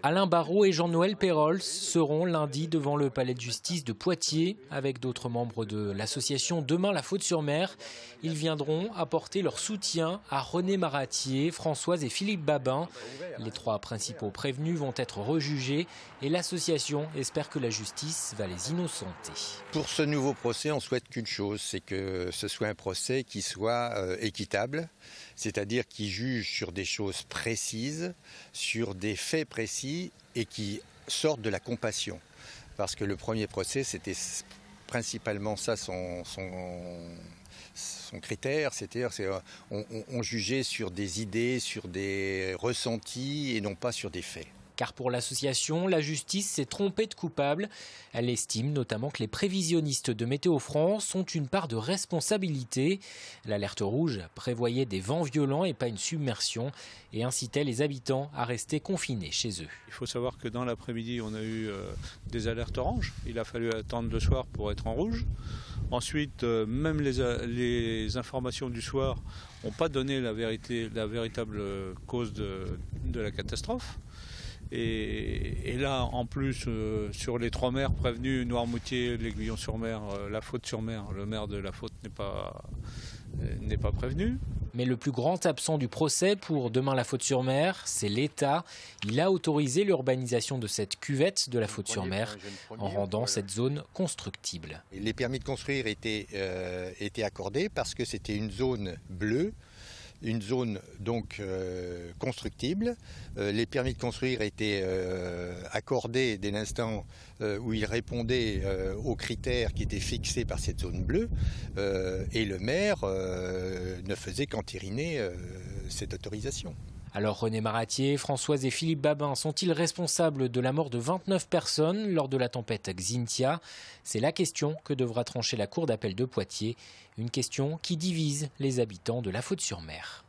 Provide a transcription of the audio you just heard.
Alain Barraud et Jean-Noël Pérols seront lundi devant le palais de justice de Poitiers avec d'autres membres de l'association Demain la Faute-sur-Mer. Ils viendront apporter leur soutien à René Maratier, Françoise et Philippe Babin. Les 3 principaux prévenus vont être rejugés et l'association espère que la justice va les innocenter. Pour ce nouveau procès, on souhaite qu'une chose, c'est que ce soit un procès qui soit équitable, c'est-à-dire qui juge sur des choses précises, sur des faits précis et qui sortent de la compassion. Parce que le premier procès, c'était principalement ça son critère, c'est-à-dire on jugeait sur des idées, sur des ressentis et non pas sur des faits. Car pour l'association, la justice s'est trompée de coupable. Elle estime notamment que les prévisionnistes de Météo France ont une part de responsabilité. L'alerte rouge prévoyait des vents violents et pas une submersion et incitait les habitants à rester confinés chez eux. Il faut savoir que dans l'après-midi, on a eu des alertes oranges. Il a fallu attendre le soir pour être en rouge. Ensuite, même les informations du soir n'ont pas donné la véritable cause de la catastrophe. Et là, en plus, sur les 3 maires prévenus, Noirmoutier, l'Aiguillon-sur-Mer, la Faute-sur-Mer, le maire de la Faute n'est pas prévenu. Mais le plus grand absent du procès pour Demain la Faute-sur-Mer, c'est l'État. Il a autorisé l'urbanisation de cette cuvette de la Faute-sur-Mer en rendant cette zone constructible. Les permis de construire étaient accordés parce que c'était une zone bleue. Une zone donc constructible. Les permis de construire étaient accordés dès l'instant où ils répondaient aux critères qui étaient fixés par cette zone bleue et le maire ne faisait qu'entériner cette autorisation. Alors René Maratier, Françoise et Philippe Babin sont-ils responsables de la mort de 29 personnes lors de la tempête Xynthia? C'est la question que devra trancher la Cour d'appel de Poitiers, une question qui divise les habitants de la Faute-sur-Mer.